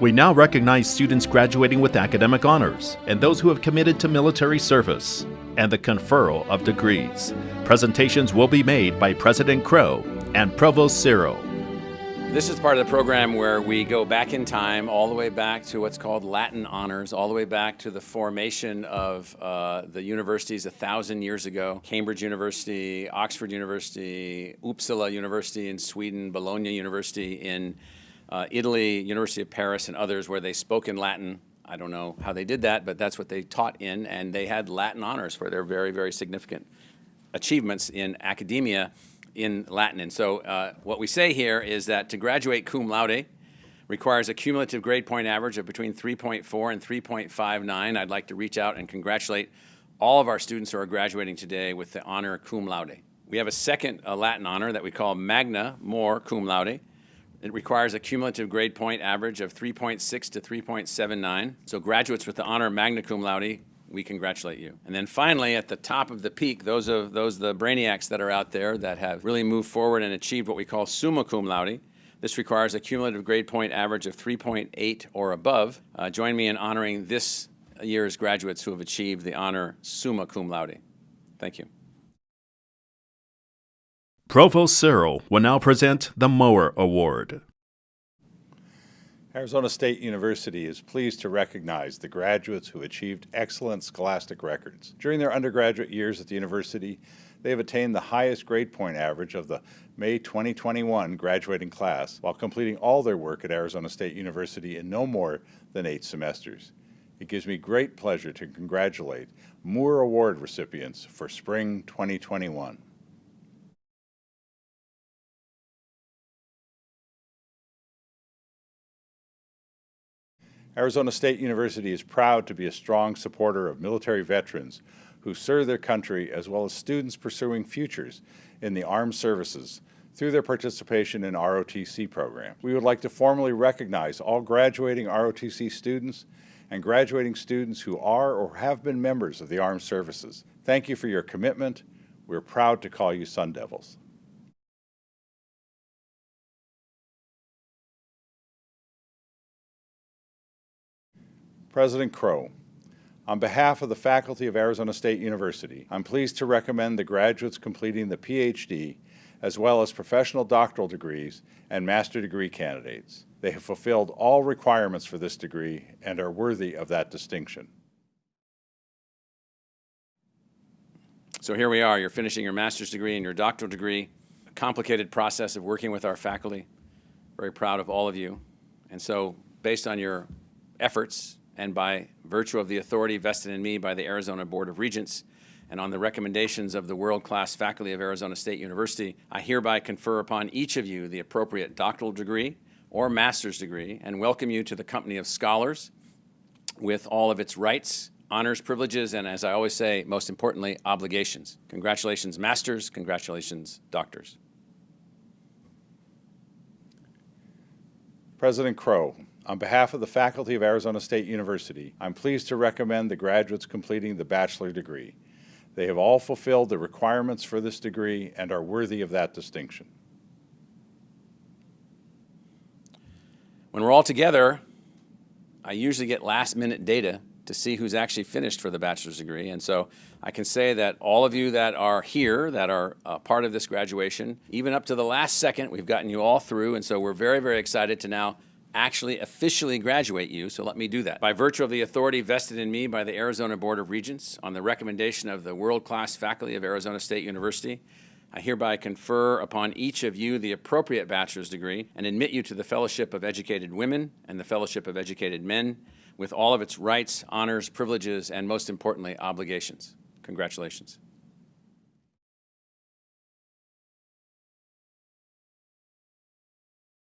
We now recognize students graduating with academic honors and those who have committed to military service and the conferral of degrees. Presentations will be made by President Crow and Provost Cyril. This is part of the program where we go back in time, all the way back to what's called Latin honors, all the way back to the formation of the universities 1,000 years ago. Cambridge University, Oxford University, Uppsala University in Sweden, Bologna University in Italy, University of Paris, and others where they spoke in Latin. I don't know how they did that, but that's what they taught in, and they had Latin honors for their very, very significant achievements in academia in Latin. And so what we say here is that to graduate cum laude requires a cumulative grade point average of between 3.4 and 3.59. I'd like to reach out and congratulate all of our students who are graduating today with the honor cum laude. We have a second Latin honor that we call magna more cum laude. It requires a cumulative grade point average of 3.6 to 3.79. So graduates with the honor magna cum laude, we congratulate you. And then finally, at the top of the peak, those the brainiacs that are out there that have really moved forward and achieved what we call summa cum laude. This requires a cumulative grade point average of 3.8 or above. Join me in honoring this year's graduates who have achieved the honor summa cum laude. Thank you. Provost Cyril will now present the Mower Award. Arizona State University is pleased to recognize the graduates who achieved excellent scholastic records. During their undergraduate years at the university, they have attained the highest grade point average of the May 2021 graduating class while completing all their work at Arizona State University in no more than 8 semesters. It gives me great pleasure to congratulate Mower Award recipients for spring 2021. Arizona State University is proud to be a strong supporter of military veterans who serve their country, as well as students pursuing futures in the armed services through their participation in ROTC program. We would like to formally recognize all graduating ROTC students and graduating students who are or have been members of the armed services. Thank you for your commitment. We're proud to call you Sun Devils. President Crow, on behalf of the faculty of Arizona State University, I'm pleased to recommend the graduates completing the PhD, as well as professional doctoral degrees and master degree candidates. They have fulfilled all requirements for this degree and are worthy of that distinction. So here we are, you're finishing your master's degree and your doctoral degree, a complicated process of working with our faculty. Very proud of all of you. And so based on your efforts, and by virtue of the authority vested in me by the Arizona Board of Regents, and on the recommendations of the world-class faculty of Arizona State University, I hereby confer upon each of you the appropriate doctoral degree or master's degree and welcome you to the company of scholars with all of its rights, honors, privileges, and as I always say, most importantly, obligations. Congratulations, masters. Congratulations, doctors. President Crow, on behalf of the faculty of Arizona State University, I'm pleased to recommend the graduates completing the bachelor degree. They have all fulfilled the requirements for this degree and are worthy of that distinction. When we're all together, I usually get last-minute data to see who's actually finished for the bachelor's degree, and so I can say that all of you that are here, that are part of this graduation, even up to the last second, we've gotten you all through, and so we're very, very excited to now actually officially graduate you, so let me do that. By virtue of the authority vested in me by the Arizona Board of Regents, on the recommendation of the world-class faculty of Arizona State University, I hereby confer upon each of you the appropriate bachelor's degree and admit you to the Fellowship of Educated Women and the Fellowship of Educated Men with all of its rights, honors, privileges, and most importantly, obligations. Congratulations.